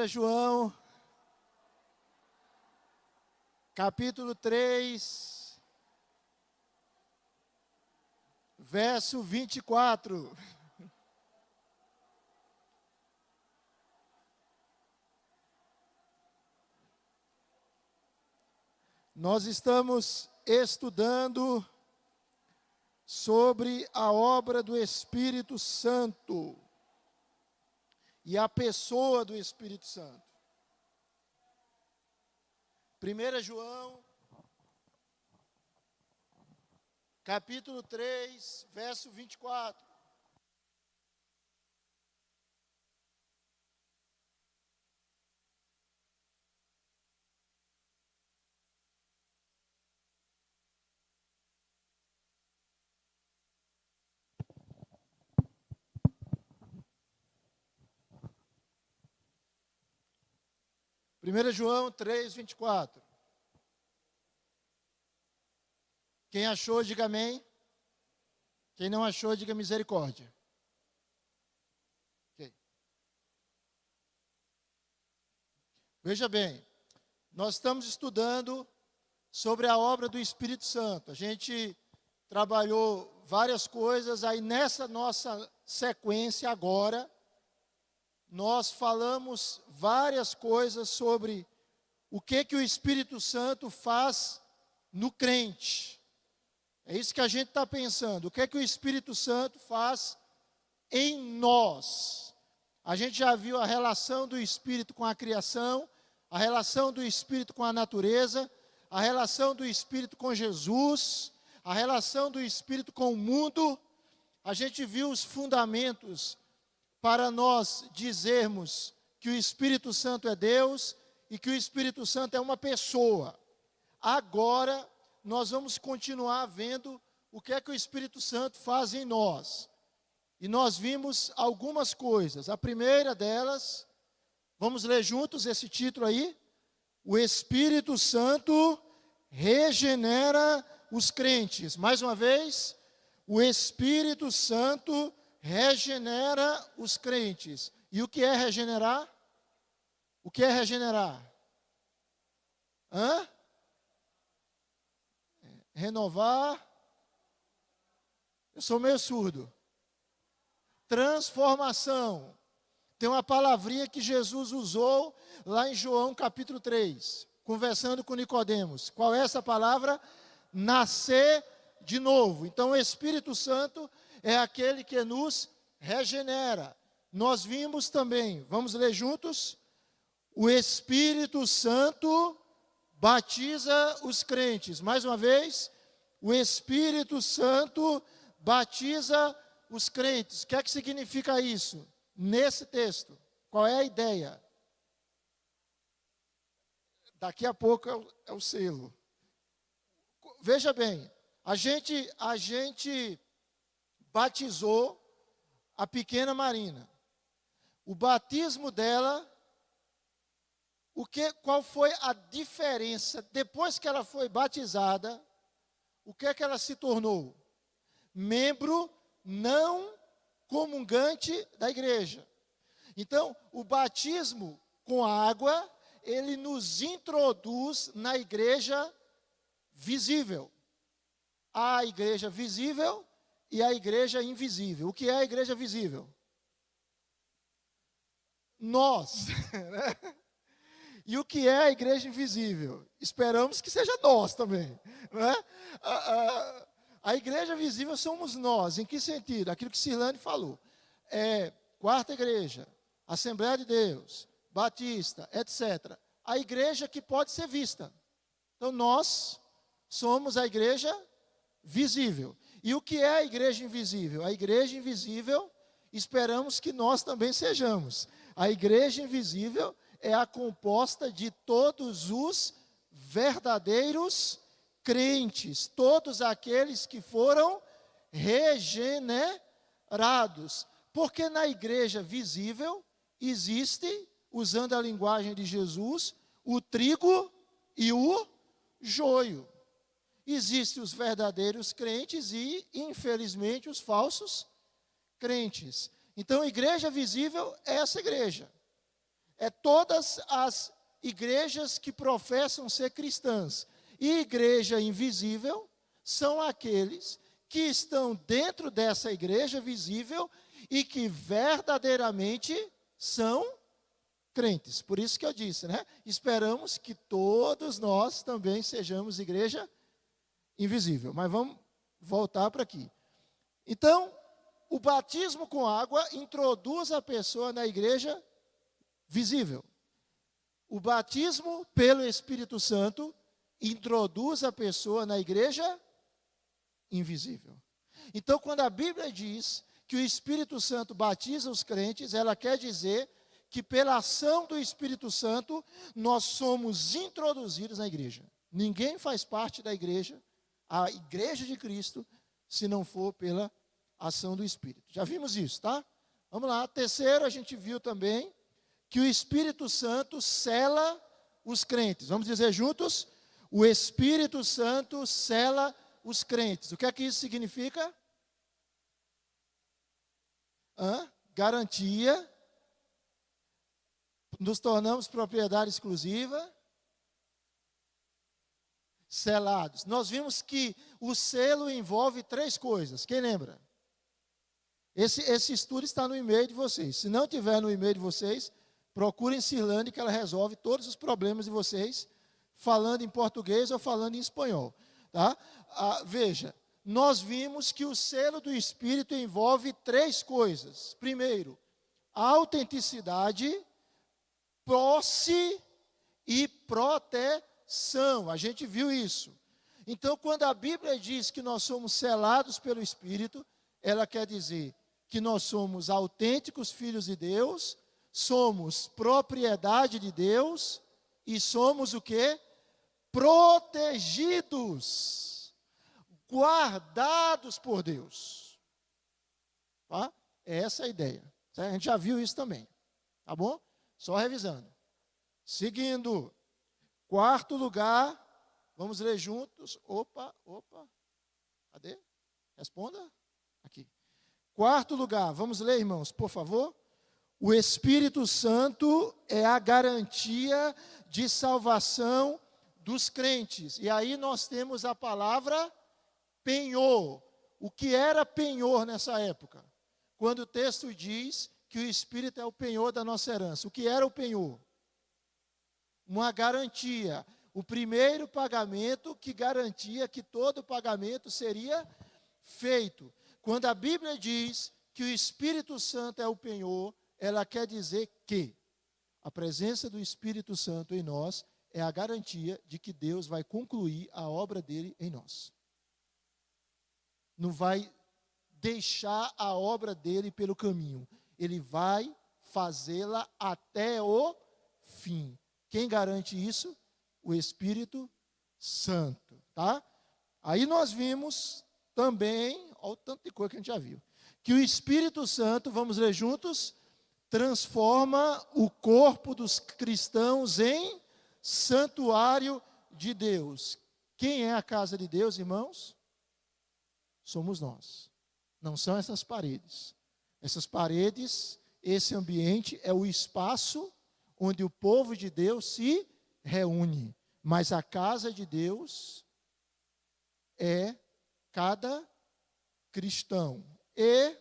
1 João, capítulo 3, verso 24. Nós estamos estudando sobre a obra do Espírito Santo e a pessoa do Espírito Santo. 1 João, capítulo 3, verso 24. Primeira João 3, 24. Quem achou, diga amém. Quem não achou, diga misericórdia. Okay. Veja bem, nós estamos estudando sobre a obra do Espírito Santo. A gente trabalhou várias coisas, aí nessa nossa sequência agora, nós falamos várias coisas sobre o que o Espírito Santo faz no crente. É isso que a gente está pensando. O que o Espírito Santo faz em nós? A gente já viu a relação do Espírito com a criação, a relação do Espírito com a natureza, a relação do Espírito com Jesus, a relação do Espírito com o mundo. A gente viu os fundamentos para nós dizermos que o Espírito Santo é Deus e que o Espírito Santo é uma pessoa. Agora, nós vamos continuar vendo o que o Espírito Santo faz em nós. E nós vimos algumas coisas. A primeira delas, vamos ler juntos esse título aí? O Espírito Santo regenera os crentes. Mais uma vez, o Espírito Santo regenera os crentes. E o que é regenerar? O que é regenerar? Renovar. Eu sou meio surdo. Transformação. Tem uma palavrinha que Jesus usou lá em João capítulo 3, conversando com Nicodemos. Qual é essa palavra? Nascer de novo. Então o Espírito Santo é aquele que nos regenera. Nós vimos também, vamos ler juntos? O Espírito Santo batiza os crentes. Mais uma vez, o Espírito Santo batiza os crentes. O que é que significa isso? Nesse texto, qual é a ideia? Daqui a pouco é o selo. Veja bem, a gente batizou a pequena Marina. O batismo dela, qual foi a diferença depois que ela foi batizada? O que é que ela se tornou? Membro não comungante da igreja. Então, o batismo com água, ele nos introduz na igreja visível. A igreja visível e a igreja invisível. O que é a igreja visível? Nós. E o que é a igreja invisível? Esperamos que seja nós também. Não é? A igreja visível somos nós. Em que sentido? Aquilo que Cirlane falou. Quarta igreja, Assembleia de Deus, Batista, etc. A igreja que pode ser vista. Então nós somos a igreja visível. E o que é a igreja invisível? A igreja invisível, esperamos que nós também sejamos. A igreja invisível é a composta de todos os verdadeiros crentes, todos aqueles que foram regenerados. Porque na igreja visível existe, usando a linguagem de Jesus, o trigo e o joio. Existem os verdadeiros crentes e, infelizmente, os falsos crentes. Então, a igreja visível é essa igreja. é todas as igrejas que professam ser cristãs. E igreja invisível são aqueles que estão dentro dessa igreja visível e que verdadeiramente são crentes. Por isso que eu disse, né? Esperamos que todos nós também sejamos igreja invisível. Mas vamos voltar para aqui. Então, o batismo com água introduz a pessoa na igreja visível. O batismo pelo Espírito Santo introduz a pessoa na igreja invisível. Então, quando a Bíblia diz que o Espírito Santo batiza os crentes, ela quer dizer que pela ação do Espírito Santo, nós somos introduzidos na igreja. Ninguém faz parte da igreja, a igreja de Cristo, se não for pela ação do Espírito. Já vimos isso, tá? Vamos lá. Terceiro, a gente viu também que o Espírito Santo sela os crentes. Vamos dizer juntos? O Espírito Santo sela os crentes. O que é que isso significa? Garantia. Nos tornamos propriedade exclusiva. Selados. Nós vimos que o selo envolve 3 coisas. Quem lembra? Esse estudo está no e-mail de vocês. Se não tiver no e-mail de vocês, procurem Cirlane, que ela resolve todos os problemas de vocês, falando em português ou falando em espanhol. Tá? Veja, nós vimos que o selo do Espírito envolve 3 coisas. Primeiro, autenticidade, posse e proteção. A gente viu isso. Então, quando a Bíblia diz que nós somos selados pelo Espírito, ela quer dizer que nós somos autênticos filhos de Deus, somos propriedade de Deus e somos o quê? Protegidos, guardados por Deus. Tá? É essa a ideia. A gente já viu isso também. Tá bom? Só revisando. Seguindo. 4º lugar, vamos ler juntos. Opa. Cadê? Responda. Aqui. 4º lugar, vamos ler, irmãos, por favor. O Espírito Santo é a garantia de salvação dos crentes. E aí nós temos a palavra penhor. O que era penhor nessa época? Quando o texto diz que o Espírito é o penhor da nossa herança. O que era o penhor? Uma garantia. O primeiro pagamento que garantia que todo pagamento seria feito. Quando a Bíblia diz que o Espírito Santo é o penhor, ela quer dizer que a presença do Espírito Santo em nós é a garantia de que Deus vai concluir a obra dele em nós. Não vai deixar a obra dele pelo caminho. Ele vai fazê-la até o fim. Quem garante isso? O Espírito Santo, tá? Aí nós vimos também, olha o tanto de coisa que a gente já viu, que o Espírito Santo, vamos ler juntos, transforma o corpo dos cristãos em santuário de Deus. Quem é a casa de Deus, irmãos? Somos nós. Não são essas paredes. Essas paredes, esse ambiente é o espaço onde o povo de Deus se reúne. Mas a casa de Deus é cada cristão. E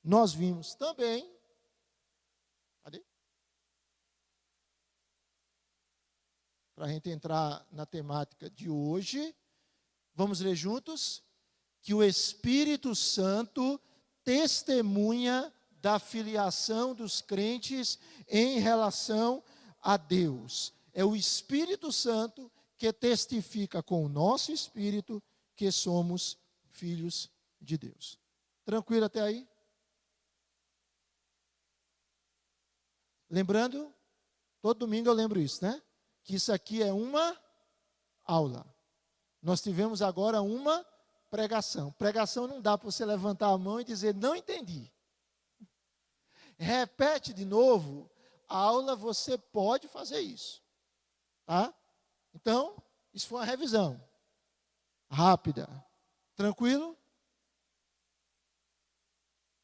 nós vimos também, para a gente entrar na temática de hoje, vamos ler juntos, que o Espírito Santo testemunha da filiação dos crentes em relação a Deus. É o Espírito Santo que testifica com o nosso espírito que somos filhos de Deus. Tranquilo até aí? Lembrando, todo domingo eu lembro isso, né? Que isso aqui é uma aula. Nós tivemos agora uma pregação. Pregação não dá para você levantar a mão e dizer, não entendi. Repete de novo, a aula você pode fazer isso. Tá? Então, isso foi uma revisão. Rápida. Tranquilo?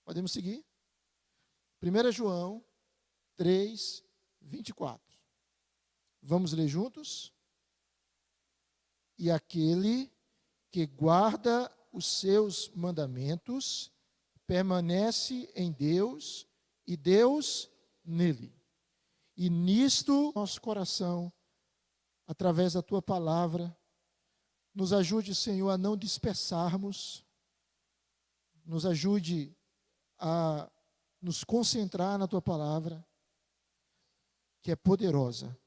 Podemos seguir? 1 João, 3, 24. Vamos ler juntos? E aquele que guarda os seus mandamentos permanece em Deus e Deus nele. E nisto, nosso coração, através da tua palavra, nos ajude, Senhor, a não dispersarmos, nos ajude a nos concentrar na tua palavra, que é poderosa.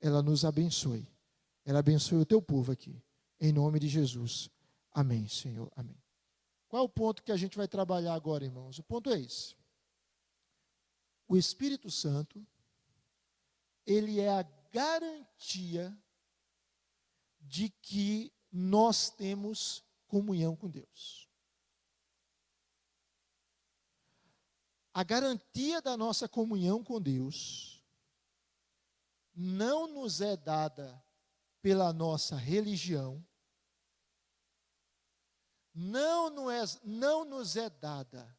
Ela nos abençoe. Ela abençoe o teu povo aqui. Em nome de Jesus. Amém, Senhor. Amém. Qual é o ponto que a gente vai trabalhar agora, irmãos? O ponto é esse. O Espírito Santo, ele é a garantia de que nós temos comunhão com Deus. A garantia da nossa comunhão com Deus não nos é dada pela nossa religião, não nos é dada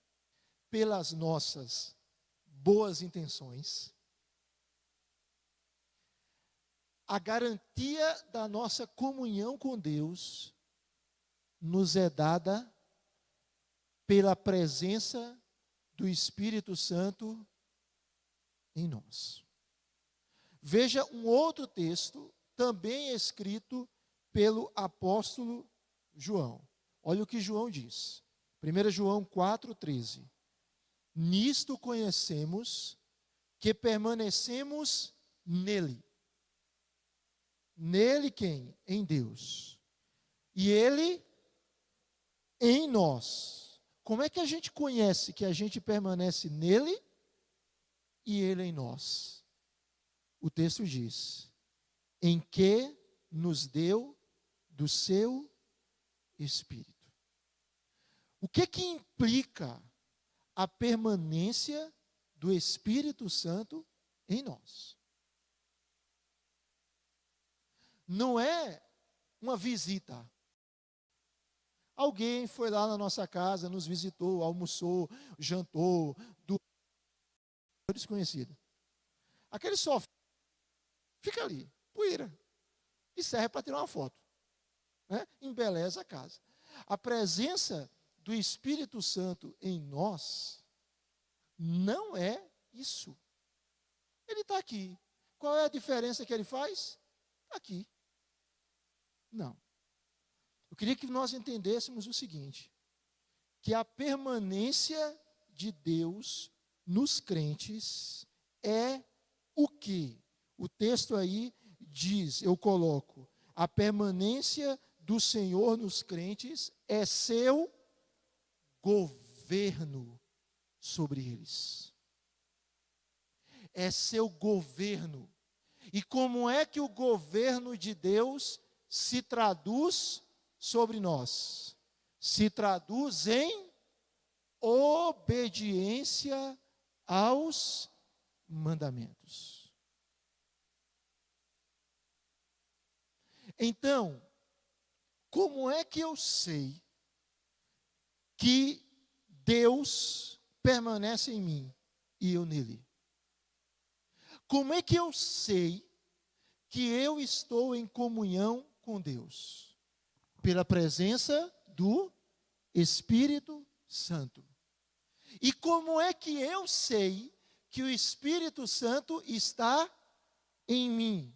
pelas nossas boas intenções. A garantia da nossa comunhão com Deus nos é dada pela presença do Espírito Santo em nós. Veja um outro texto, também escrito pelo apóstolo João. Olha o que João diz. 1 João 4,13. Nisto conhecemos que permanecemos nele. Nele quem? Em Deus. E ele em nós. Como é que a gente conhece que a gente permanece nele e ele em nós? O texto diz: em que nos deu do seu Espírito. O que implica a permanência do Espírito Santo em nós? Não é uma visita. Alguém foi lá na nossa casa, nos visitou, almoçou, jantou, desconhecido. Aquele sofá fica ali, poeira, e serve para tirar uma foto, né? Embeleza a casa. A presença do Espírito Santo em nós não é isso. Ele está aqui. Qual é a diferença que ele faz? Aqui. Não. Eu queria que nós entendêssemos o seguinte, que a permanência de Deus nos crentes é o que? O texto aí diz, eu coloco, a permanência do Senhor nos crentes é seu governo sobre eles. É seu governo. E como é que o governo de Deus se traduz sobre nós? Se traduz em obediência aos mandamentos. Então, como é que eu sei que Deus permanece em mim e eu nele? Como é que eu sei que eu estou em comunhão com Deus? Pela presença do Espírito Santo. E como é que eu sei que o Espírito Santo está em mim?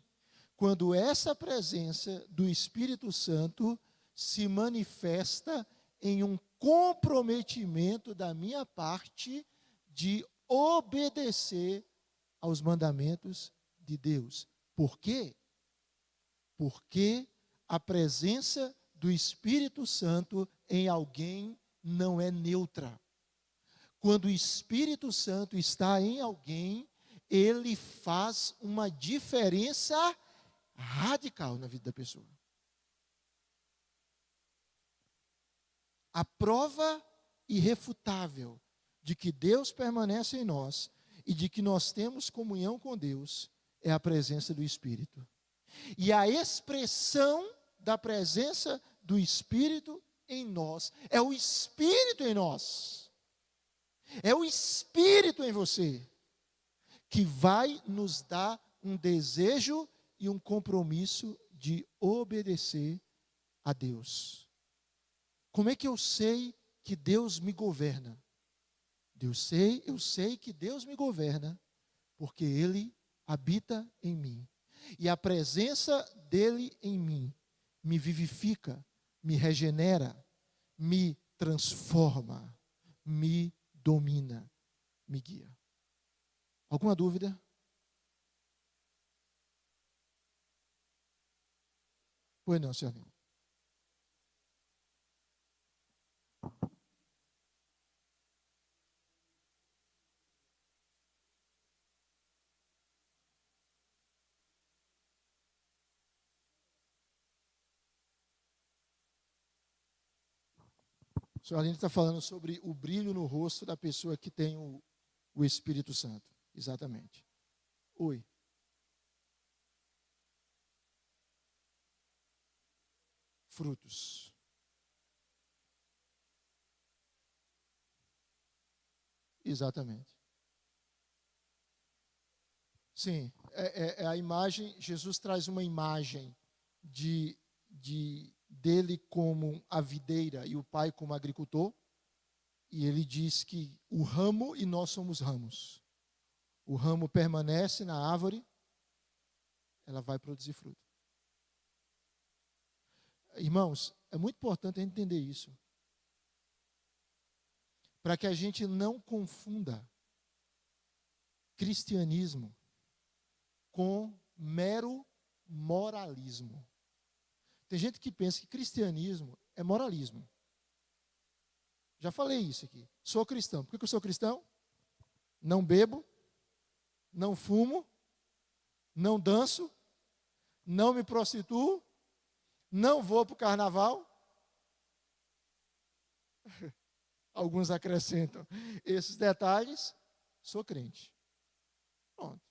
Quando essa presença do Espírito Santo se manifesta em um comprometimento da minha parte de obedecer aos mandamentos de Deus. Por quê? Porque a presença do Espírito Santo em alguém não é neutra. Quando o Espírito Santo está em alguém, ele faz uma diferença radical na vida da pessoa. A prova irrefutável de que Deus permanece em nós e de que nós temos comunhão com Deus é a presença do Espírito. E a expressão da presença do Espírito em nós é o Espírito em nós. É o Espírito em você que vai nos dar um desejo e um compromisso de obedecer a Deus. Como é que eu sei que Deus me governa? Eu sei que Deus me governa, porque Ele habita em mim. E a presença dEle em mim me vivifica, me regenera, me transforma, me domina, me guia. Alguma dúvida? Pois não, senhor. A senhora Aline está falando sobre o brilho no rosto da pessoa que tem o Espírito Santo. Exatamente. Oi. Frutos. Exatamente. Sim, é a imagem, Jesus traz uma imagem dele como a videira e o pai como agricultor, e ele diz que o ramo e nós somos ramos. O ramo permanece na árvore, ela vai produzir fruto. Irmãos, é muito importante entender isso, para que a gente não confunda cristianismo com mero moralismo. Tem gente que pensa que cristianismo é moralismo. Já falei isso aqui. Sou cristão. Por que eu sou cristão? Não bebo, não fumo, não danço, não me prostituo, não vou para o carnaval. Alguns acrescentam esses detalhes, sou crente. Pronto.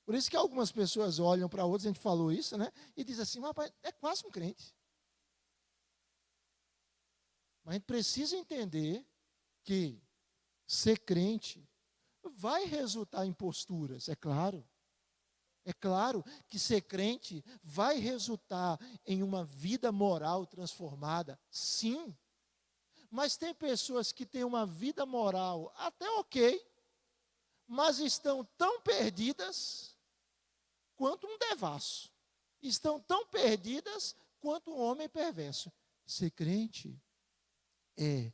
Por isso que algumas pessoas olham para outras, a gente falou isso, né? E diz assim, rapaz, é quase um crente. Mas a gente precisa entender que ser crente vai resultar em posturas, é claro. É claro que ser crente vai resultar em uma vida moral transformada, sim. Mas tem pessoas que têm uma vida moral até ok, mas estão tão perdidas quanto um devasso. Estão tão perdidas quanto um homem perverso. Ser crente é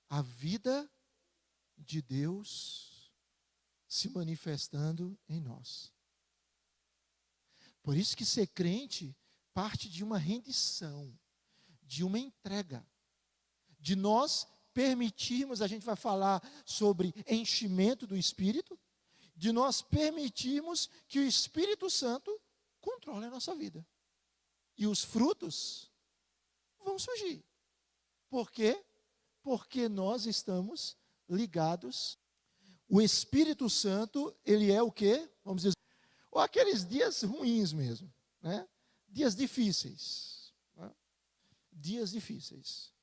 a vida de Deus se manifestando em nós. Por isso que ser crente parte de uma rendição, de uma entrega, de nós permitirmos, a gente vai falar sobre enchimento do Espírito, de nós permitirmos que o Espírito Santo controle a nossa vida. E os frutos vão surgir. Por quê? Porque nós estamos ligados. O Espírito Santo, ele é o quê? Vamos dizer, ou aqueles dias ruins mesmo, né? Dias difíceis. Né? Dias difíceis.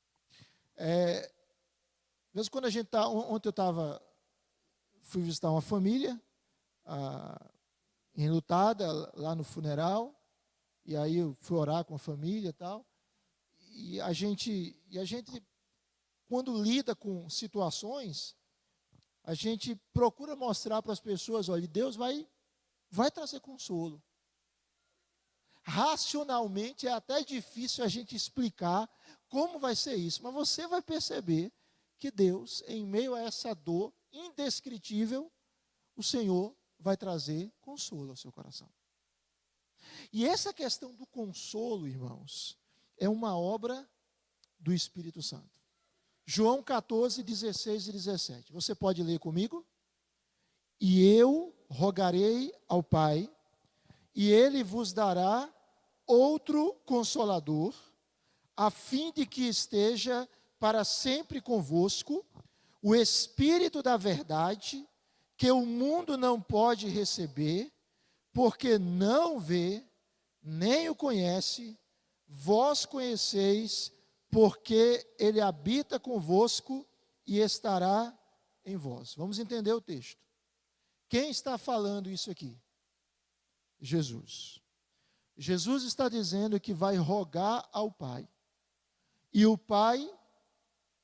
Mesmo quando a gente está, ontem fui visitar uma família, enlutada, lá no funeral, e aí eu fui orar com a família e tal, e a gente, quando lida com situações, a gente procura mostrar para as pessoas, olha, Deus vai trazer consolo. Racionalmente é até difícil a gente explicar como vai ser isso, mas você vai perceber que Deus, em meio a essa dor indescritível, o Senhor vai trazer consolo ao seu coração. E essa questão do consolo, irmãos, é uma obra do Espírito Santo. João 14, 16 e 17. Você pode ler comigo? E eu rogarei ao Pai, e Ele vos dará outro Consolador, a fim de que esteja para sempre convosco, o Espírito da verdade, que o mundo não pode receber, porque não vê, nem o conhece, vós conheceis, porque Ele habita convosco e estará em vós. Vamos entender o texto. Quem está falando isso aqui? Jesus. Jesus está dizendo que vai rogar ao Pai. E o Pai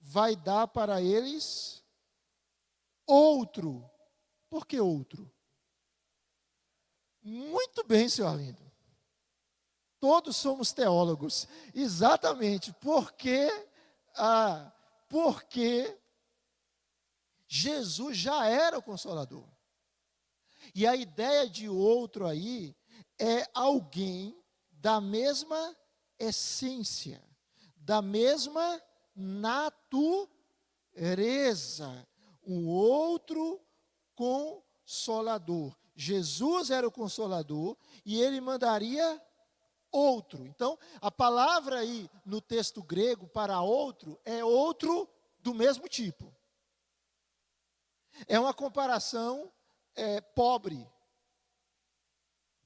vai dar para eles outro. Por que outro? Muito bem, senhor Arlindo. Todos somos teólogos. Exatamente. Porque Jesus já era o Consolador. E a ideia de outro aí é alguém da mesma essência, da mesma natureza. Um outro Consolador. Jesus era o Consolador e ele mandaria outro. Então, a palavra aí no texto grego para outro é outro do mesmo tipo. É uma comparação pobre.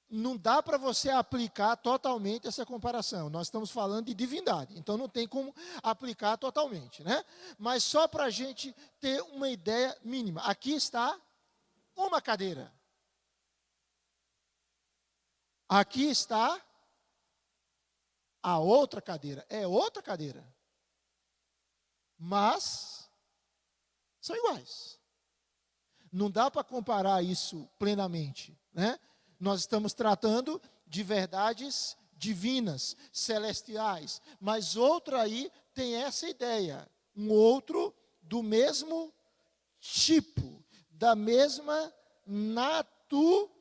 Não dá para você aplicar totalmente essa comparação. Nós estamos falando de divindade, então não tem como aplicar totalmente, né? Mas só para a gente ter uma ideia mínima. Aqui está uma cadeira. Aqui está a outra cadeira. É outra cadeira. Mas são iguais. Não dá para comparar isso plenamente, né? Nós estamos tratando de verdades divinas, celestiais, mas outro aí tem essa ideia, um outro do mesmo tipo, da mesma natureza,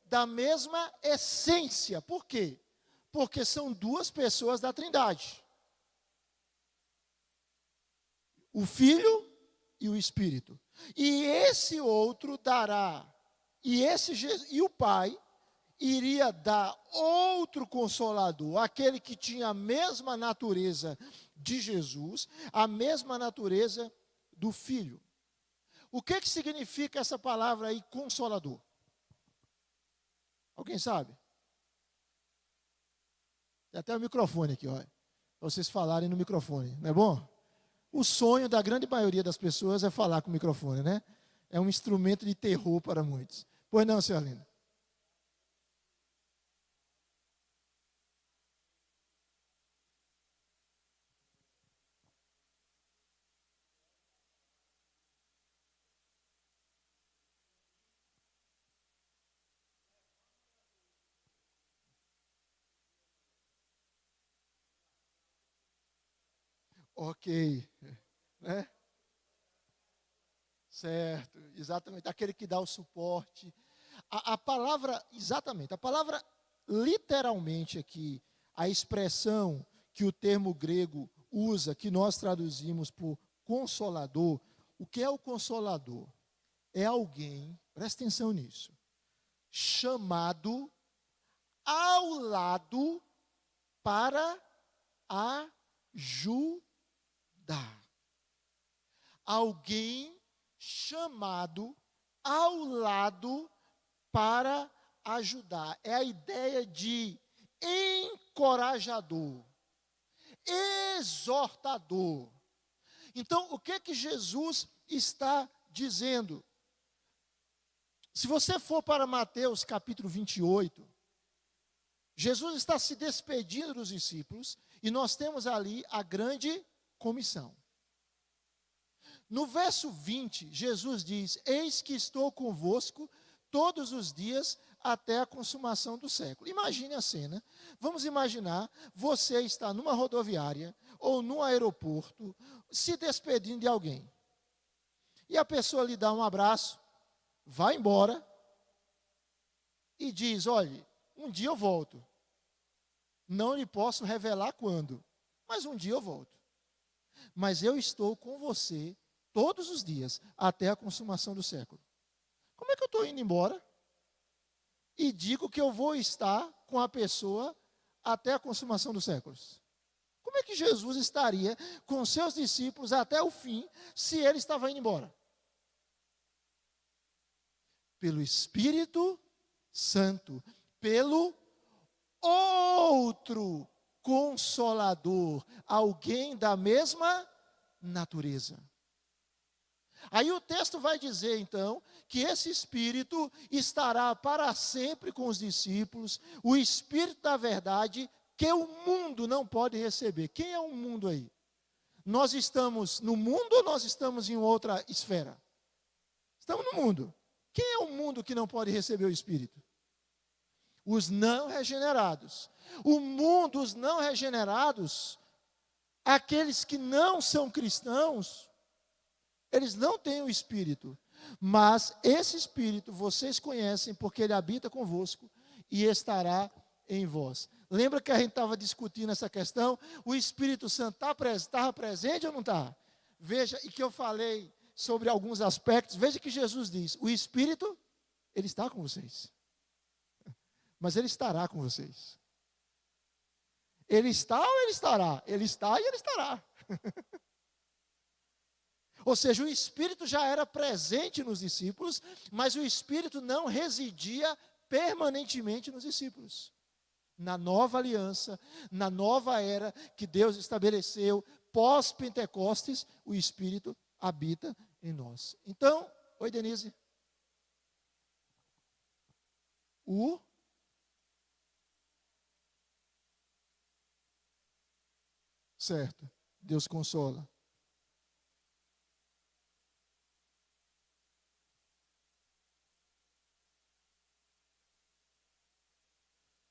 da mesma essência. Por quê? Porque são duas pessoas da Trindade. O Filho e o Espírito. E esse outro dará, e o Pai iria dar outro Consolador, aquele que tinha a mesma natureza de Jesus, a mesma natureza do Filho. O que significa essa palavra aí, Consolador? Alguém sabe? Tem até o microfone aqui, olha, para vocês falarem no microfone, não é bom? O sonho da grande maioria das pessoas é falar com o microfone, né? É um instrumento de terror para muitos. Pois não, senhor Arlindo? Ok, né? Certo, exatamente, aquele que dá o suporte. A palavra, exatamente, a palavra literalmente aqui, a expressão que o termo grego usa, que nós traduzimos por consolador, o que é o consolador? É alguém, presta atenção nisso, chamado ao lado para ajudar. Alguém chamado ao lado para ajudar. É a ideia de encorajador, exortador. Então, o que Jesus está dizendo? Se você for para Mateus capítulo 28, Jesus está se despedindo dos discípulos e nós temos ali a grande comissão. No verso 20, Jesus diz: eis que estou convosco todos os dias até a consumação do século. Imagine a cena. Vamos imaginar, você está numa rodoviária ou num aeroporto, se despedindo de alguém. E a pessoa lhe dá um abraço, vai embora e diz: olhe, um dia eu volto. Não lhe posso revelar quando, mas um dia eu volto. Mas eu estou com você todos os dias, até a consumação do século. Como é que eu estou indo embora e digo que eu vou estar com a pessoa até a consumação dos séculos? Como é que Jesus estaria com seus discípulos até o fim, se ele estava indo embora? Pelo Espírito Santo, pelo outro Consolador, alguém da mesma natureza. Aí o texto vai dizer, então, que esse Espírito estará para sempre com os discípulos, o Espírito da verdade, que o mundo não pode receber. Quem é o mundo aí? Nós estamos no mundo ou nós estamos em outra esfera? Estamos no mundo. Quem é o mundo que não pode receber o Espírito? Os não regenerados. O mundo, os não regenerados, aqueles que não são cristãos, eles não têm o Espírito. Mas esse Espírito vocês conhecem porque ele habita convosco e estará em vós. Lembra que a gente estava discutindo essa questão? O Espírito Santo estava presente ou não está? Veja, e que eu falei sobre alguns aspectos. Veja que Jesus diz, o Espírito, ele está com vocês. Mas ele estará com vocês. Ele está ou ele estará? Ele está e ele estará. Ou seja, o Espírito já era presente nos discípulos, mas o Espírito não residia permanentemente nos discípulos. Na nova aliança, na nova era que Deus estabeleceu, pós-Pentecostes, o Espírito habita em nós. Então, oi Denise. Certo, Deus consola.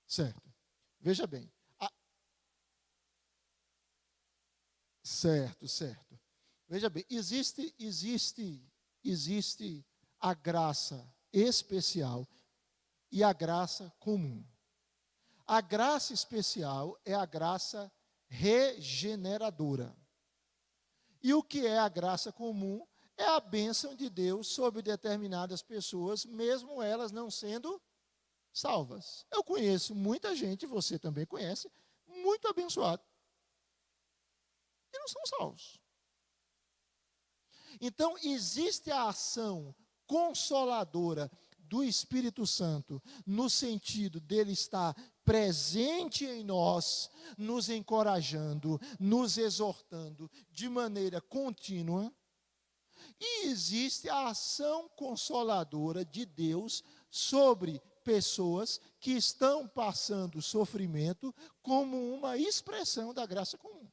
Certo. Veja bem. Certo. Veja bem, existe a graça especial e a graça comum. A graça especial é a graça regeneradora. E o que é a graça comum? É a bênção de Deus sobre determinadas pessoas, mesmo elas não sendo salvas. Eu conheço muita gente, você também conhece, muito abençoado, e não são salvos. Então, existe a ação consoladora do Espírito Santo, no sentido dele estar presente em nós, nos encorajando, nos exortando de maneira contínua. E existe a ação consoladora de Deus sobre pessoas que estão passando sofrimento como uma expressão da graça comum.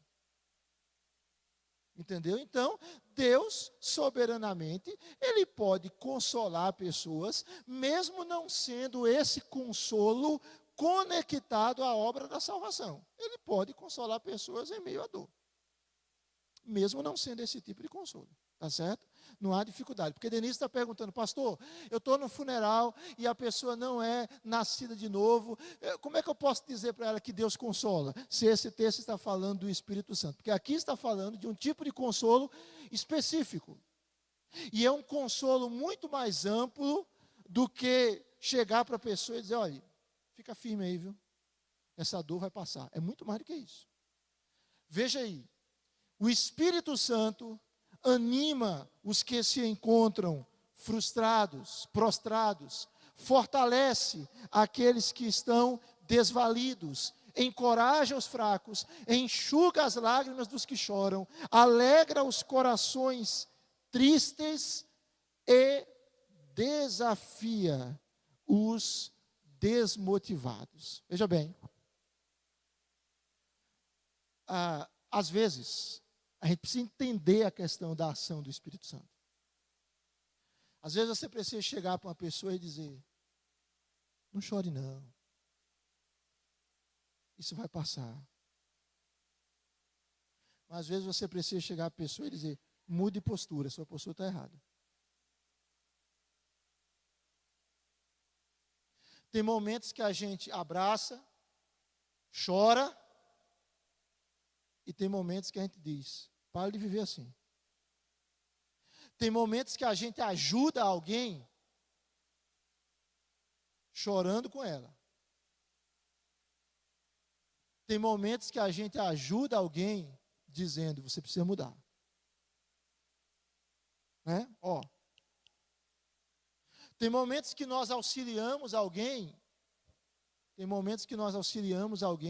Entendeu? Então, Deus, soberanamente, Ele pode consolar pessoas, mesmo não sendo esse consolo conectado à obra da salvação. Ele pode consolar pessoas em meio à dor, mesmo não sendo esse tipo de consolo. Tá certo? Não há dificuldade. Porque Denise está perguntando, pastor, eu estou no funeral e a pessoa não é nascida de novo. Como é que eu posso dizer para ela que Deus consola? Se esse texto está falando do Espírito Santo. Porque aqui está falando de um tipo de consolo específico. E é um consolo muito mais amplo do que chegar para a pessoa e dizer, olha, fica firme aí, viu? Essa dor vai passar. É muito mais do que isso. Veja aí, o Espírito Santo anima os que se encontram frustrados, prostrados, fortalece aqueles que estão desvalidos, encoraja os fracos, enxuga as lágrimas dos que choram, alegra os corações tristes e desafia os desmotivados. Veja bem, às vezes, a gente precisa entender a questão da ação do Espírito Santo. Às vezes você precisa chegar para uma pessoa e dizer, não chore não. Isso vai passar. Mas às vezes você precisa chegar para a pessoa e dizer, mude postura, sua postura está errada. Tem momentos que a gente abraça, chora, e tem momentos que a gente diz, para de viver assim. Tem momentos que a gente ajuda alguém chorando com ela. Tem momentos que a gente ajuda alguém dizendo, você precisa mudar. Né? Ó. Tem momentos que nós auxiliamos alguém,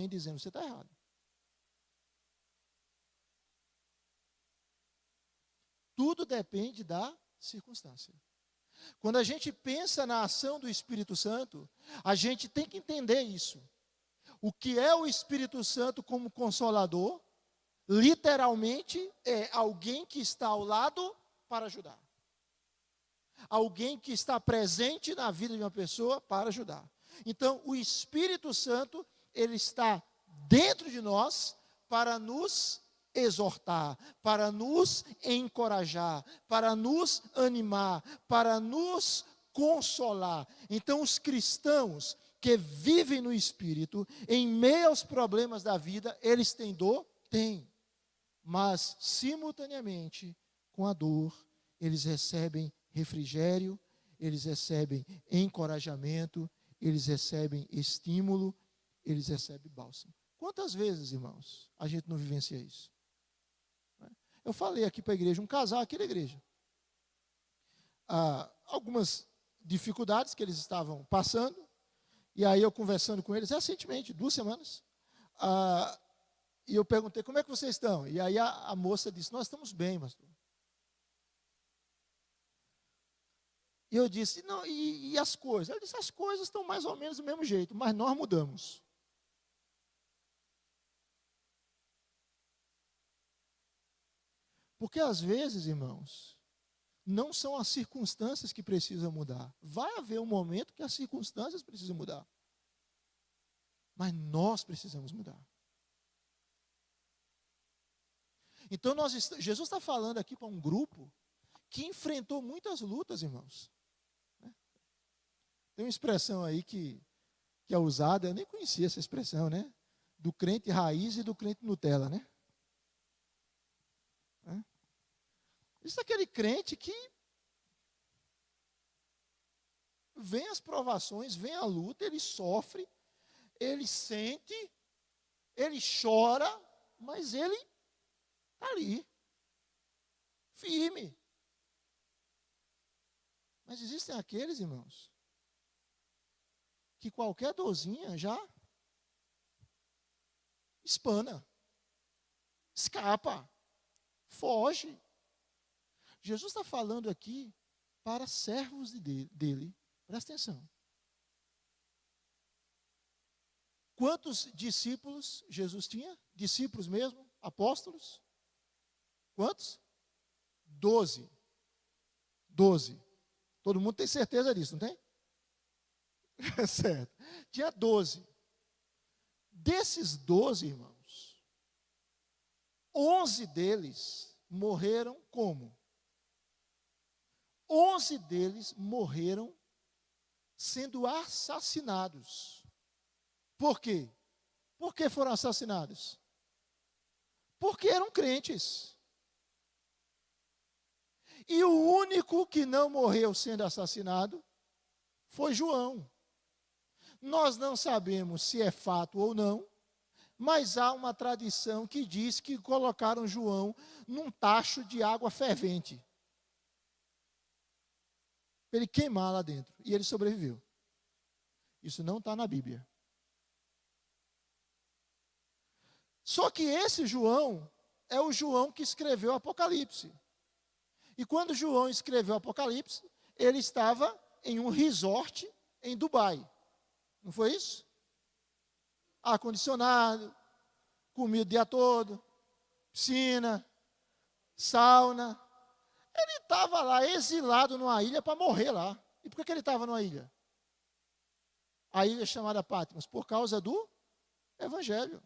dizendo, você está errado. Tudo depende da circunstância. Quando a gente pensa na ação do Espírito Santo, a gente tem que entender isso. O que é o Espírito Santo como consolador? Literalmente é alguém que está ao lado para ajudar. Alguém que está presente na vida de uma pessoa para ajudar. Então, o Espírito Santo, ele está dentro de nós para nos exortar, para nos encorajar, para nos animar, para nos consolar. Então, os cristãos que vivem no Espírito, em meio aos problemas da vida, eles têm dor? Têm. Mas, simultaneamente, com a dor, eles recebem refrigério, eles recebem encorajamento, eles recebem estímulo, eles recebem bálsamo. Quantas vezes, irmãos, a gente não vivencia isso? Eu falei aqui para a igreja, um casal aqui da igreja. Algumas dificuldades que eles estavam passando, e aí eu conversando com eles recentemente, 2 semanas, e eu perguntei, como é que vocês estão? E aí a moça disse, nós estamos bem, pastor. E eu disse, não, e as coisas? Ela disse, as coisas estão mais ou menos do mesmo jeito, mas nós mudamos. Porque às vezes, irmãos, não são as circunstâncias que precisam mudar. Vai haver um momento que as circunstâncias precisam mudar. Mas nós precisamos mudar. Então, Jesus está falando aqui para um grupo que enfrentou muitas lutas, irmãos. Tem uma expressão aí que é usada, eu nem conhecia essa expressão, né? Do crente raiz e do crente Nutella, né? Isso é aquele crente que vem as provações, vem a luta, ele sofre, ele sente, ele chora, mas ele está ali, firme. Mas existem aqueles, irmãos, que qualquer dorzinha já espana, escapa, foge. Jesus está falando aqui para servos dele. Presta atenção. Quantos discípulos Jesus tinha? Discípulos mesmo? Apóstolos? Quantos? 12. 12. Todo mundo tem certeza disso, não tem? Certo. Tinha 12. Desses 12, irmãos, 11 deles morreram como? 11 deles morreram sendo assassinados. Por quê? Por que foram assassinados? Porque eram crentes. E o único que não morreu sendo assassinado foi João. Nós não sabemos se é fato ou não, mas há uma tradição que diz que colocaram João num tacho de água fervente. Para ele queimar lá dentro. E ele sobreviveu. Isso não está na Bíblia. Só que esse João é o João que escreveu o Apocalipse. E quando João escreveu o Apocalipse, ele estava em um resort em Dubai. Não foi isso? Ar-condicionado, comida o dia todo, piscina, sauna. Ele estava lá exilado numa ilha para morrer lá. E por que ele estava numa ilha? A ilha chamada Patmos, por causa do Evangelho.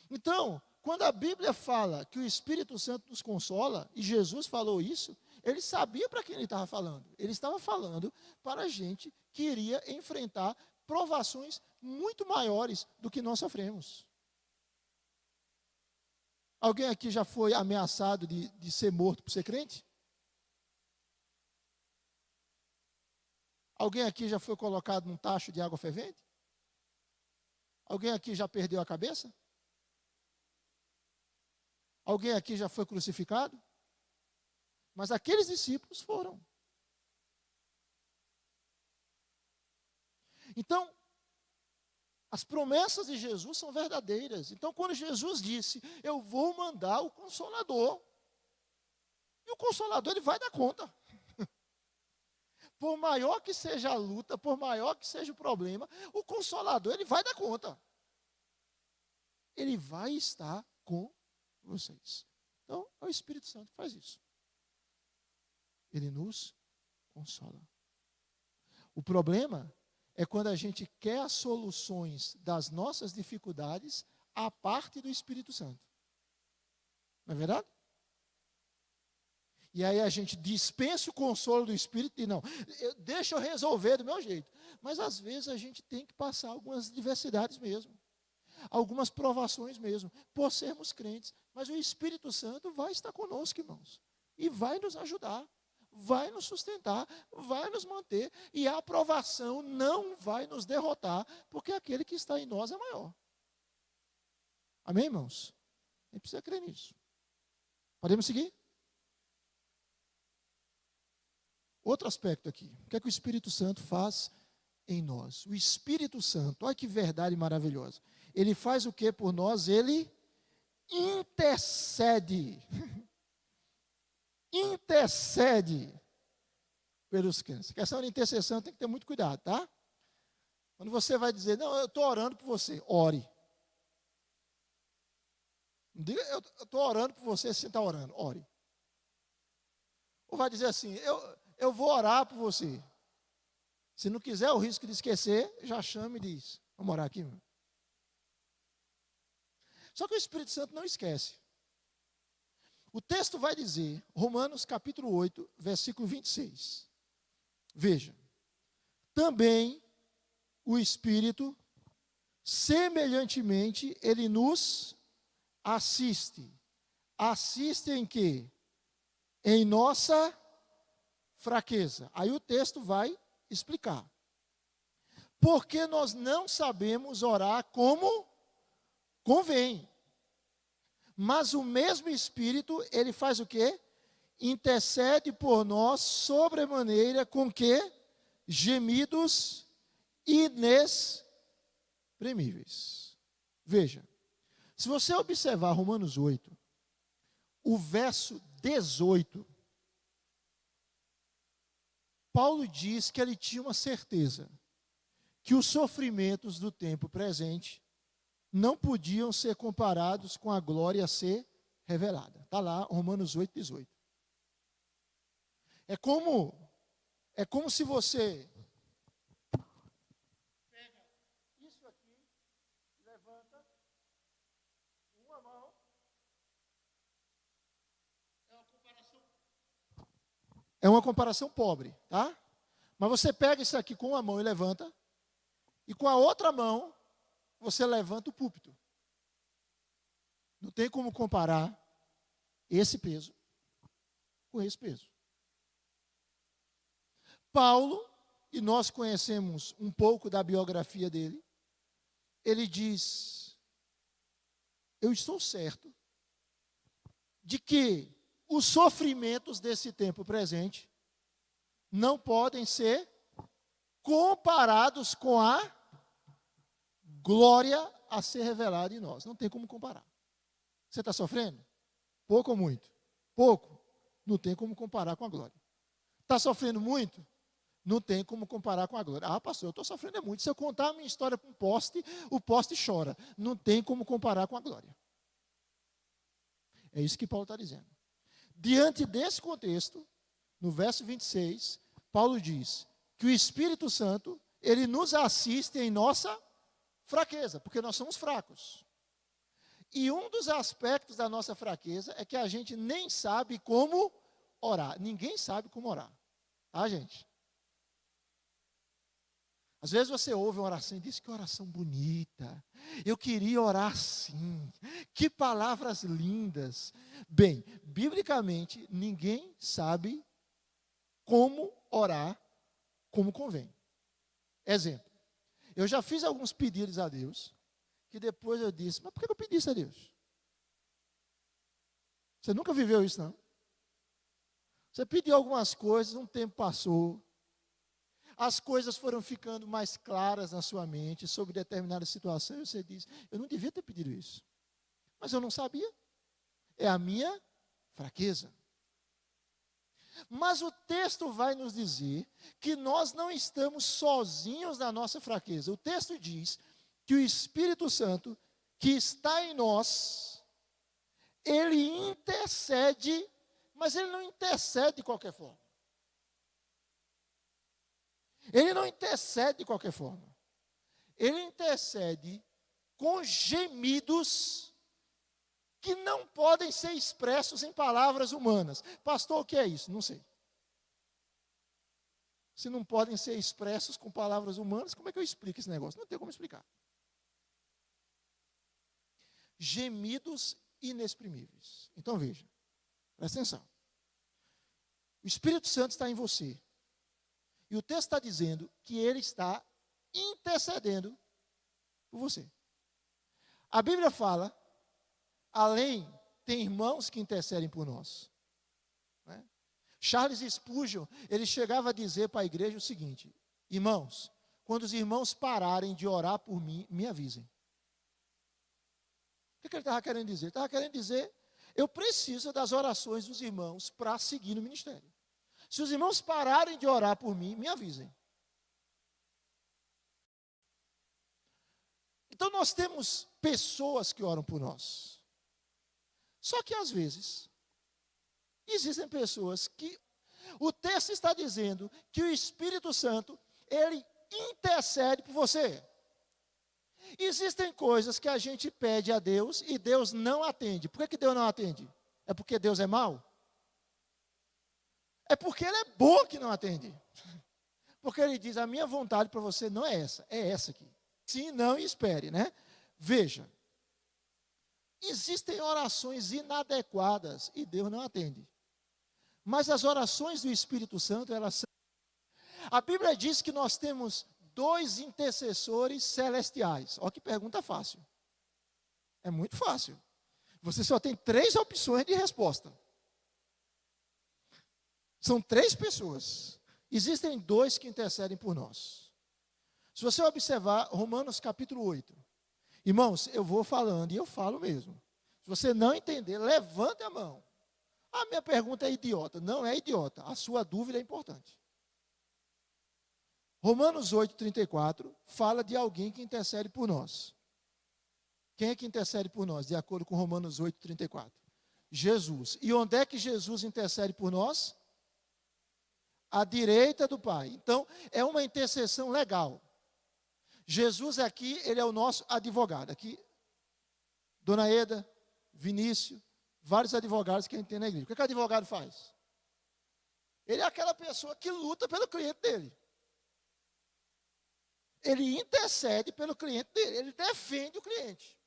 Então, quando a Bíblia fala que o Espírito Santo nos consola, e Jesus falou isso, ele sabia para quem ele estava falando. Ele estava falando para a gente que iria enfrentar provações muito maiores do que nós sofremos. Alguém aqui já foi ameaçado de ser morto por ser crente? Alguém aqui já foi colocado num tacho de água fervente? Alguém aqui já perdeu a cabeça? Alguém aqui já foi crucificado? Mas aqueles discípulos foram. Então, As promessas de Jesus são verdadeiras. Então, quando Jesus disse, eu vou mandar o Consolador, e o Consolador, ele vai dar conta. Por maior que seja a luta, por maior que seja o problema, o Consolador, ele vai dar conta. Ele vai estar com vocês. Então, é o Espírito Santo que faz isso. Ele nos consola. O problema é quando a gente quer as soluções das nossas dificuldades à parte do Espírito Santo. Não é verdade? E aí a gente dispensa o consolo do Espírito e não, deixa eu resolver do meu jeito. Mas às vezes a gente tem que passar algumas diversidades mesmo. Algumas provações mesmo, por sermos crentes. Mas o Espírito Santo vai estar conosco, irmãos. E vai nos ajudar, vai nos sustentar, vai nos manter. E a aprovação não vai nos derrotar, porque aquele que está em nós é maior. Amém, irmãos? A gente precisa crer nisso. Podemos seguir? Outro aspecto aqui. O que é que o Espírito Santo faz em nós? O Espírito Santo, olha que verdade maravilhosa. Ele faz o que por nós? Ele intercede. Intercede pelos crentes. A questão da intercessão tem que ter muito cuidado, tá? Quando você vai dizer, não, eu estou orando por você, ore. Não diga, eu estou orando por você, você está orando, ore. Ou vai dizer assim, eu vou orar por você. Se não quiser o risco de esquecer, já chama e diz, vamos orar aqui, meu. Só que o Espírito Santo não esquece. O texto vai dizer, Romanos capítulo 8, versículo 26. Veja, também o Espírito, semelhantemente, ele nos assiste. Assiste em quê? Em nossa fraqueza. Aí o texto vai explicar. Porque nós não sabemos orar como convém. Mas o mesmo Espírito, ele faz o quê? Intercede por nós sobremaneira com que? Gemidos inexprimíveis. Veja, se você observar Romanos 8, o verso 18, Paulo diz que ele tinha uma certeza que os sofrimentos do tempo presente não podiam ser comparados com a glória a ser revelada. Está lá, Romanos 8, 18. É como se você pega isso aqui, levanta com uma mão. É uma comparação pobre, tá? Mas você pega isso aqui com uma mão e levanta, e com a outra mão você levanta o púlpito. Não tem como comparar esse peso com esse peso. Paulo, e nós conhecemos um pouco da biografia dele, ele diz, eu estou certo de que os sofrimentos desse tempo presente não podem ser comparados com a glória a ser revelada em nós. Não tem como comparar. Você está sofrendo? Pouco ou muito? Pouco. Não tem como comparar com a glória. Está sofrendo muito? Não tem como comparar com a glória. Ah, pastor, eu estou sofrendo muito. Se eu contar a minha história para um poste, o poste chora. Não tem como comparar com a glória. É isso que Paulo está dizendo. Diante desse contexto, no verso 26, Paulo diz que o Espírito Santo, ele nos assiste em nossa fraqueza, porque nós somos fracos. E um dos aspectos da nossa fraqueza é que a gente nem sabe como orar. Ninguém sabe como orar. Tá, gente? Às vezes você ouve uma oração e diz, que oração bonita. Eu queria orar assim. Que palavras lindas. Bem, biblicamente, ninguém sabe como orar como convém. Exemplo. Eu já fiz alguns pedidos a Deus, que depois eu disse, mas por que eu pedi isso a Deus? Você nunca viveu isso, não? Você pediu algumas coisas, um tempo passou. as coisas foram ficando mais claras na sua mente sobre determinada situação, e você diz, eu não devia ter pedido isso, mas eu não sabia, é a minha fraqueza. Mas o texto vai nos dizer que nós não estamos sozinhos na nossa fraqueza. O texto diz que o Espírito Santo, que está em nós, ele intercede, mas ele não intercede de qualquer forma. Ele não intercede de qualquer forma. Ele intercede com gemidos que não podem ser expressos em palavras humanas. Pastor, o que é isso? Não sei. Se não podem ser expressos com palavras humanas, como é que eu explico esse negócio? Não tem como explicar. Gemidos inexprimíveis. Então veja, presta atenção. O Espírito Santo está em você. E o texto está dizendo que ele está intercedendo por você. A Bíblia fala, além, tem irmãos que intercedem por nós. Né? Charles Spurgeon, ele chegava a dizer para a igreja o seguinte: irmãos, quando os irmãos pararem de orar por mim, me avisem. O que ele estava querendo dizer? Ele estava querendo dizer, eu preciso das orações dos irmãos para seguir no ministério. Se os irmãos pararem de orar por mim, me avisem. Então nós temos pessoas que oram por nós. Só que às vezes, existem pessoas que, o texto está dizendo que o Espírito Santo, ele intercede por você. Existem coisas que a gente pede a Deus e Deus não atende. Por que Deus não atende? É porque Deus é mau? É porque Ele é bom que não atende. Porque Ele diz, a minha vontade para você não é essa aqui. Sim, não e espere, né? Veja, existem orações inadequadas e Deus não atende. Mas as orações do Espírito Santo, elas são... A Bíblia diz que nós temos 2 intercessores celestiais. Olha que pergunta fácil. É muito fácil. Você só tem 3 opções de resposta. São 3 pessoas. Existem 2 que intercedem por nós. Se você observar Romanos capítulo 8. Irmãos, eu vou falando e eu falo mesmo. Se você não entender, levante a mão. A minha pergunta é idiota. Não é idiota. A sua dúvida é importante. Romanos 8:34 fala de alguém que intercede por nós. Quem é que intercede por nós, de acordo com Romanos 8:34? Jesus. E onde é que Jesus intercede por nós? À direita do Pai. Então, é uma intercessão legal. Jesus aqui, ele é o nosso advogado. Aqui, Dona Eda, Vinícius, vários advogados que a gente tem na igreja. O que o advogado faz? Ele é aquela pessoa que luta pelo cliente dele. Ele intercede pelo cliente dele, ele defende o cliente.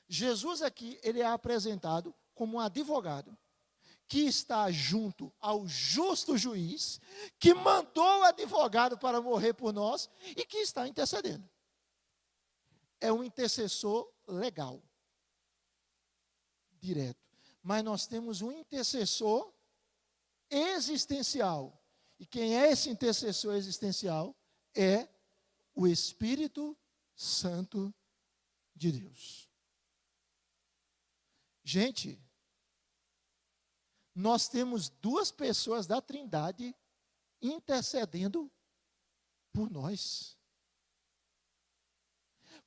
Jesus aqui, ele é apresentado como um advogado que está junto ao justo juiz, que mandou o advogado para morrer por nós e que está intercedendo. É um intercessor legal, direto. Mas nós temos um intercessor existencial. E quem é esse intercessor existencial? É o Espírito Santo de Deus. Gente, nós temos 2 pessoas da Trindade intercedendo por nós.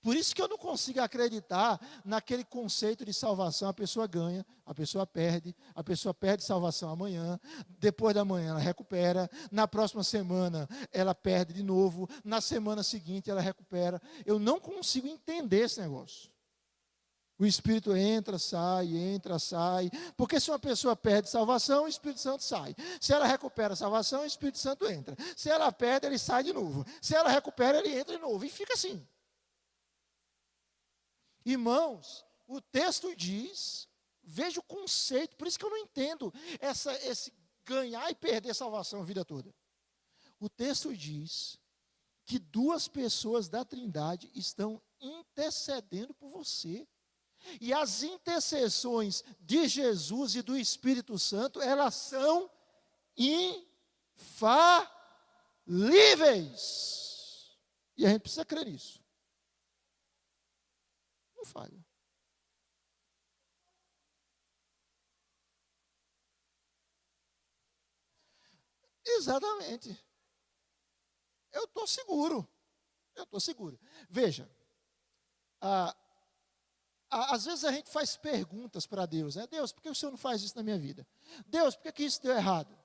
Por isso que eu não consigo acreditar naquele conceito de salvação. A pessoa ganha, a pessoa perde salvação amanhã, depois da manhã ela recupera, na próxima semana ela perde de novo, na semana seguinte ela recupera. Eu não consigo entender esse negócio. O Espírito entra, sai, porque se uma pessoa perde salvação, o Espírito Santo sai. Se ela recupera a salvação, o Espírito Santo entra. Se ela perde, ele sai de novo. Se ela recupera, ele entra de novo. E fica assim. Irmãos, o texto diz, veja o conceito, por isso que eu não entendo esse ganhar e perder salvação a vida toda. O texto diz que 2 pessoas da Trindade estão intercedendo por você. E as intercessões de Jesus e do Espírito Santo, elas são livres. E a gente precisa crer nisso. Não falha. Exatamente. Eu estou seguro. Eu estou seguro. Veja, às vezes a gente faz perguntas para Deus, né? Deus, por que o Senhor não faz isso na minha vida? Deus, por que isso deu errado?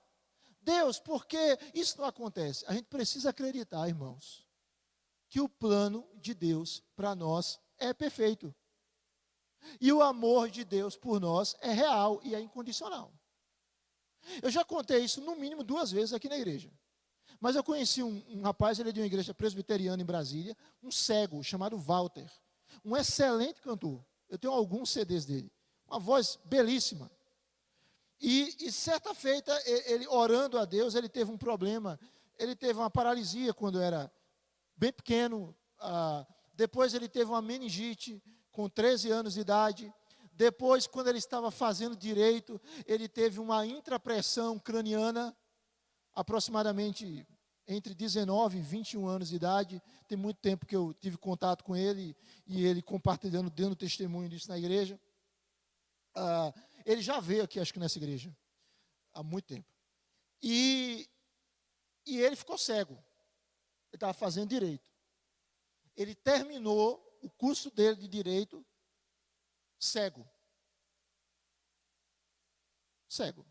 Deus, por que isso não acontece? A gente precisa acreditar, irmãos, que o plano de Deus para nós é perfeito. E o amor de Deus por nós é real e é incondicional. Eu já contei isso no mínimo 2 vezes aqui na igreja. Mas eu conheci um rapaz, ele é de uma igreja presbiteriana em Brasília, um cego chamado Walter, um excelente cantor. Eu tenho alguns CDs dele, uma voz belíssima. E certa feita, ele orando a Deus, ele teve um problema, ele teve uma paralisia quando era bem pequeno, depois ele teve uma meningite com 13 anos de idade, depois, quando ele estava fazendo direito, ele teve uma intrapressão craniana, aproximadamente entre 19 e 21 anos de idade. Tem muito tempo que eu tive contato com ele, e ele compartilhando, dando testemunho disso na igreja. Ele já veio aqui, acho que nessa igreja, há muito tempo. E ele ficou cego. Ele estava fazendo direito. Ele terminou o curso dele de direito cego. Cego.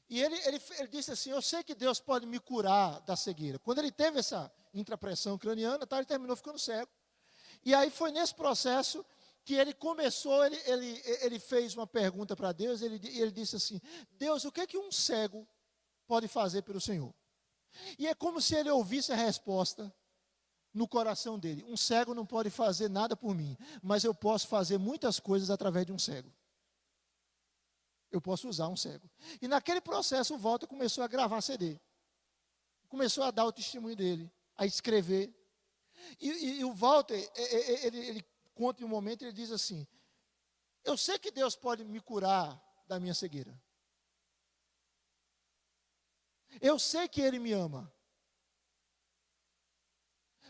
E ele disse assim, eu sei que Deus pode me curar da cegueira. Quando ele teve essa intrapressão craniana, ele terminou ficando cego. E aí foi nesse processo que ele começou, ele fez uma pergunta para Deus, ele disse assim, Deus, o que é que um cego pode fazer pelo Senhor? E é como se ele ouvisse a resposta no coração dele. Um cego não pode fazer nada por mim, mas eu posso fazer muitas coisas através de um cego. Eu posso usar um cego. E naquele processo o Walter começou a gravar CD. Começou a dar o testemunho dele, a escrever. E o Walter, ele conta em um momento, ele diz assim, eu sei que Deus pode me curar da minha cegueira. Eu sei que Ele me ama.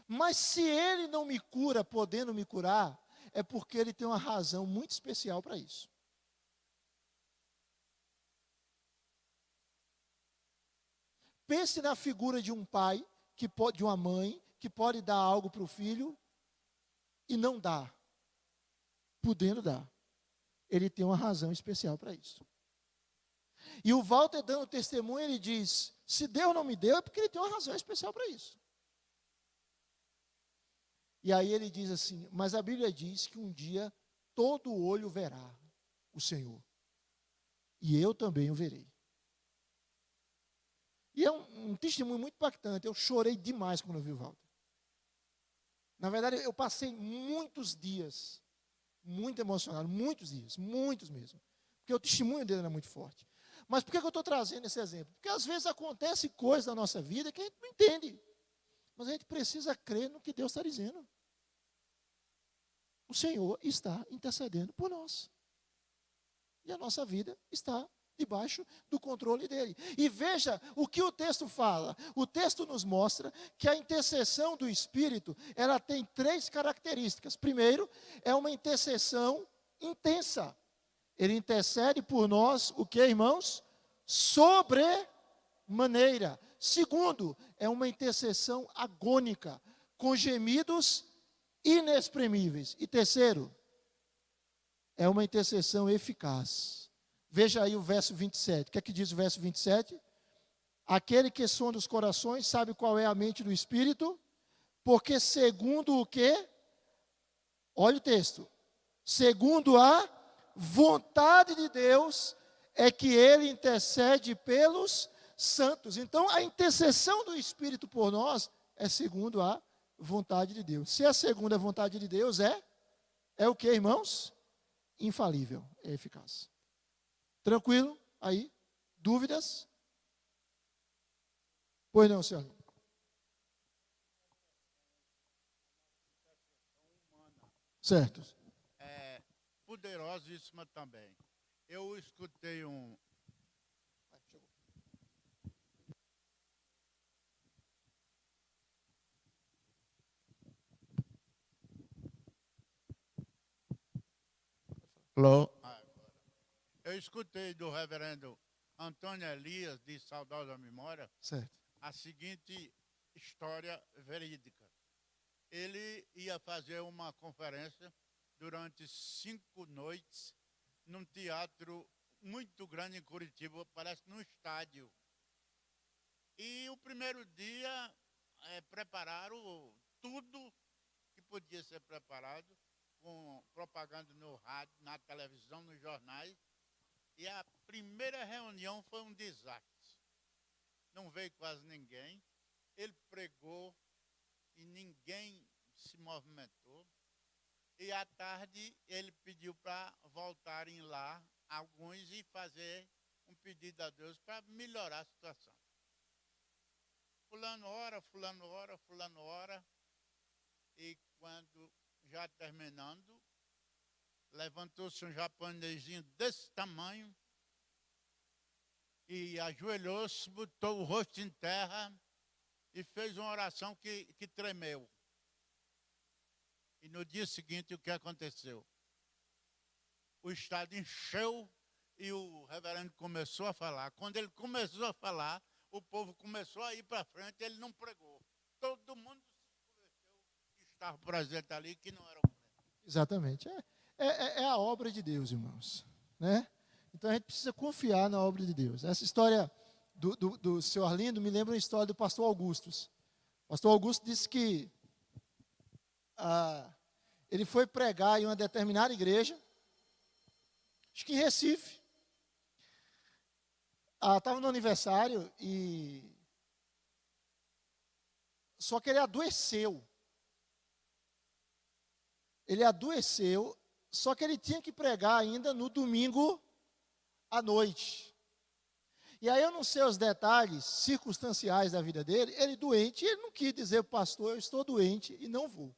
Mas se Ele não me cura, podendo me curar, é porque Ele tem uma razão muito especial para isso. Pense na figura de um pai, de uma mãe, que pode dar algo para o filho e não dá, podendo dar. Ele tem uma razão especial para isso. E o Walter dando testemunho, ele diz, se Deus não me deu, é porque Ele tem uma razão especial para isso. E aí ele diz assim, mas a Bíblia diz que um dia todo olho verá o Senhor. E eu também o verei. E é um testemunho muito impactante. Eu chorei demais quando eu vi o Walter. Na verdade, eu passei muitos dias muito emocionado, muitos dias, muitos mesmo. Porque o testemunho dele era muito forte. Mas por que eu estou trazendo esse exemplo? Porque às vezes acontece coisas na nossa vida que a gente não entende. Mas a gente precisa crer no que Deus está dizendo. O Senhor está intercedendo por nós. E a nossa vida está debaixo do controle dele. E veja o que o texto fala. O texto nos mostra que a intercessão do Espírito, ela tem 3 características. Primeiro, é uma intercessão intensa. Ele intercede por nós, o que, irmãos? Sobremaneira. Segundo, é uma intercessão agônica, com gemidos inexprimíveis. E terceiro, é uma intercessão eficaz. Veja aí o verso 27. O que é que diz o verso 27? Aquele que sonda os corações sabe qual é a mente do Espírito, porque segundo o quê? Olha o texto. Segundo a vontade de Deus é que Ele intercede pelos santos. Então, a intercessão do Espírito por nós é segundo a vontade de Deus. Se a segunda vontade de Deus é o que, irmãos? Infalível, é eficaz. Tranquilo? Aí? Dúvidas? Pois não, senhor. Certo. É poderosíssima também. Eu escutei Alô? Eu escutei do reverendo Antônio Elias, de saudosa memória, Certo. a seguinte história verídica. Ele ia fazer uma conferência durante 5 noites num teatro muito grande em Curitiba, parece num estádio. E o primeiro dia prepararam tudo que podia ser preparado, com propaganda no rádio, na televisão, nos jornais. E a primeira reunião foi um desastre. Não veio quase ninguém. Ele pregou e ninguém se movimentou. E à tarde ele pediu para voltarem lá, alguns, e fazer um pedido a Deus para melhorar a situação. Fulano ora, fulano ora, fulano ora. E quando já terminando, levantou-se um japonesinho desse tamanho e ajoelhou-se, botou o rosto em terra e fez uma oração que tremeu. E no dia seguinte, o que aconteceu? O estádio encheu e o reverendo começou a falar. Quando ele começou a falar, o povo começou a ir para frente, ele não pregou. Todo mundo se converteu que estava presente ali, que não eram crentes. Exatamente. É a obra de Deus, irmãos. Né? Então a gente precisa confiar na obra de Deus. Essa história do seu Arlindo me lembra a história do pastor Augustus. O pastor Augusto disse que ele foi pregar em uma determinada igreja, acho que em Recife. Estava no aniversário e só que ele adoeceu. Ele adoeceu, só que ele tinha que pregar ainda no domingo à noite. E aí eu não sei os detalhes circunstanciais da vida dele, ele doente, ele não quis dizer para o pastor, eu estou doente e não vou.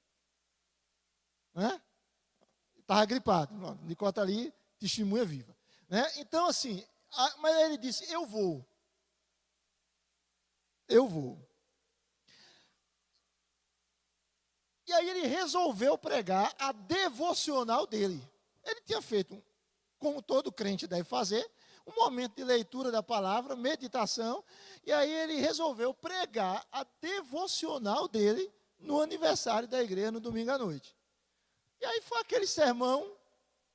Né? Estava gripado, Nicole está ali, testemunha viva. Né? Então assim, mas aí ele disse, eu vou. E aí ele resolveu pregar a devocional dele. Ele tinha feito, como todo crente deve fazer, um momento de leitura da palavra, meditação, e aí ele resolveu pregar a devocional dele no aniversário da igreja, no domingo à noite. E aí foi aquele sermão,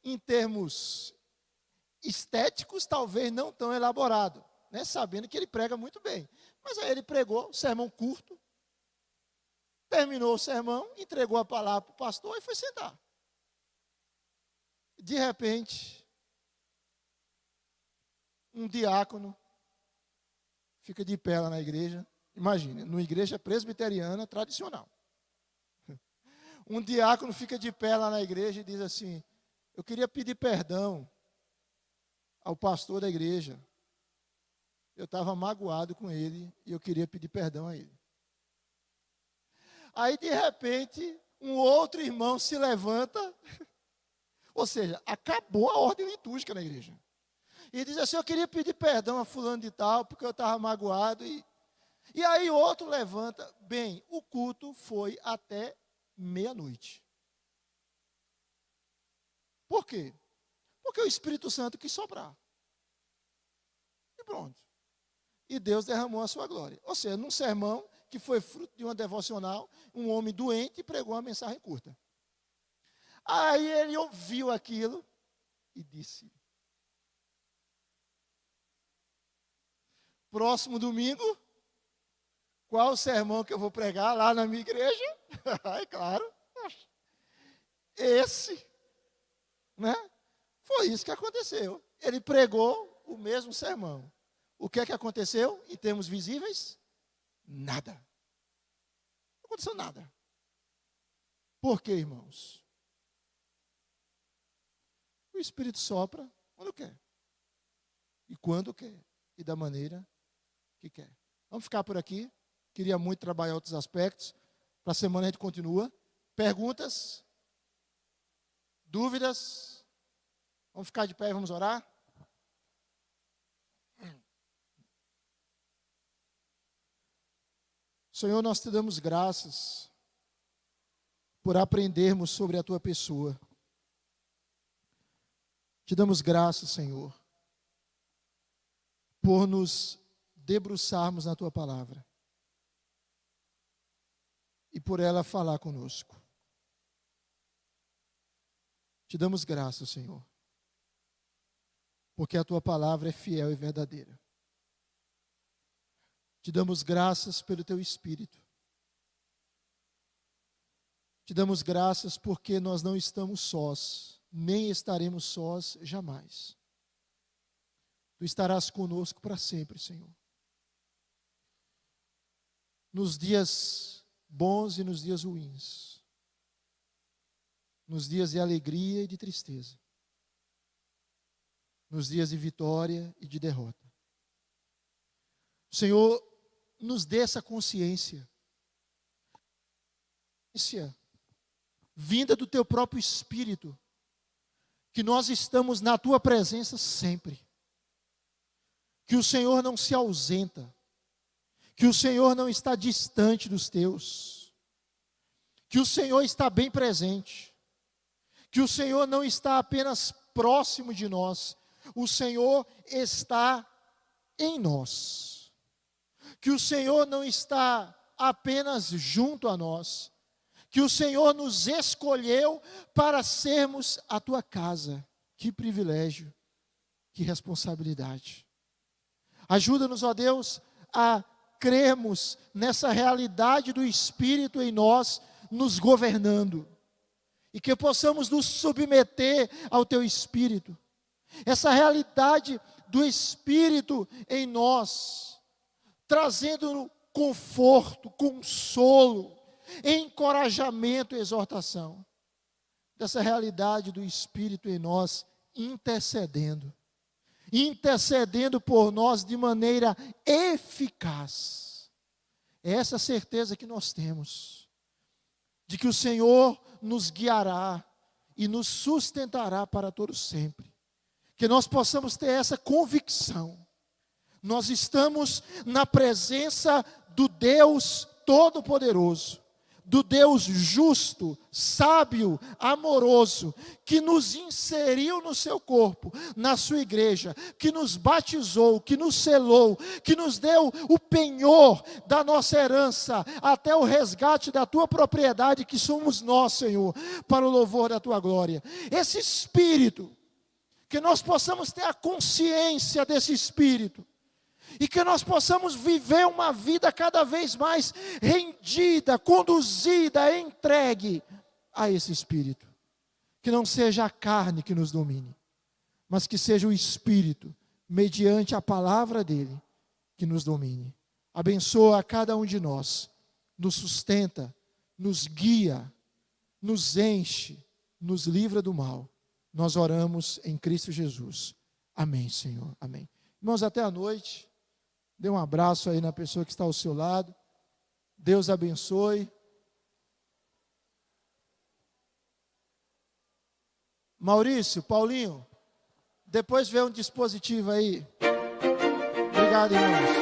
em termos estéticos, talvez não tão elaborado, né, sabendo que ele prega muito bem. Mas aí ele pregou um sermão curto, terminou o sermão, entregou a palavra para o pastor e foi sentar. De repente, um diácono fica de pé lá na igreja. Imagine, numa igreja presbiteriana tradicional. Um diácono fica de pé lá na igreja e diz assim, eu queria pedir perdão ao pastor da igreja. Eu estava magoado com ele e eu queria pedir perdão a ele. Aí, de repente, um outro irmão se levanta, ou seja, acabou a ordem litúrgica na igreja. E diz assim, eu queria pedir perdão a fulano de tal, porque eu estava magoado. E aí outro levanta, bem, o culto foi até meia-noite. Por quê? Porque o Espírito Santo quis soprar. E pronto. E Deus derramou a sua glória. Ou seja, num sermão que foi fruto de uma devocional, um homem doente pregou uma mensagem curta. Aí ele ouviu aquilo e disse, próximo domingo, qual o sermão que eu vou pregar lá na minha igreja? É claro, esse, né? Foi isso que aconteceu. Ele pregou o mesmo sermão. O que é que aconteceu em termos visíveis? Nada. Não aconteceu nada. Por quê, irmãos? O Espírito sopra quando quer. E quando quer. E da maneira que quer. Vamos ficar por aqui. Queria muito trabalhar outros aspectos. Para a semana a gente continua. Perguntas? Dúvidas? Vamos ficar de pé e vamos orar? Senhor, nós te damos graças por aprendermos sobre a tua pessoa. Te damos graças, Senhor, por nos debruçarmos na Tua palavra e por ela falar conosco. Te damos graças, Senhor, porque a Tua palavra é fiel e verdadeira. Te damos graças pelo Teu Espírito. Te damos graças porque nós não estamos sós, nem estaremos sós jamais. Tu estarás conosco para sempre, Senhor. Nos dias bons e nos dias ruins. Nos dias de alegria e de tristeza. Nos dias de vitória e de derrota. Senhor, nos dê essa consciência. Vinda do Teu próprio Espírito. Que nós estamos na Tua presença sempre. Que o Senhor não se ausenta. Que o Senhor não está distante dos Teus. Que o Senhor está bem presente. Que o Senhor não está apenas próximo de nós. O Senhor está em nós. Que o Senhor não está apenas junto a nós. Que o Senhor nos escolheu para sermos a Tua casa. Que privilégio, que responsabilidade. Ajuda-nos, ó Deus, a crermos nessa realidade do Espírito em nós, nos governando. E que possamos nos submeter ao Teu Espírito. Essa realidade do Espírito em nós, trazendo conforto, consolo, encorajamento e exortação. Dessa realidade do Espírito em nós, intercedendo por nós de maneira eficaz. É essa certeza que nós temos, de que o Senhor nos guiará e nos sustentará para todo sempre. Que nós possamos ter essa convicção. Nós estamos na presença do Deus Todo-Poderoso, do Deus justo, sábio, amoroso, que nos inseriu no seu corpo, na sua igreja, que nos batizou, que nos selou, que nos deu o penhor da nossa herança, até o resgate da tua propriedade, que somos nós, Senhor, para o louvor da tua glória. Esse Espírito, que nós possamos ter a consciência desse Espírito, e que nós possamos viver uma vida cada vez mais rendida, conduzida, entregue a esse Espírito. Que não seja a carne que nos domine, mas que seja o Espírito, mediante a palavra dEle, que nos domine. Abençoa a cada um de nós, nos sustenta, nos guia, nos enche, nos livra do mal. Nós oramos em Cristo Jesus. Amém, Senhor. Amém. Irmãos, até a noite. Dê um abraço aí na pessoa que está ao seu lado. Deus abençoe. Maurício, Paulinho, depois vê um dispositivo aí. Obrigado, irmãos.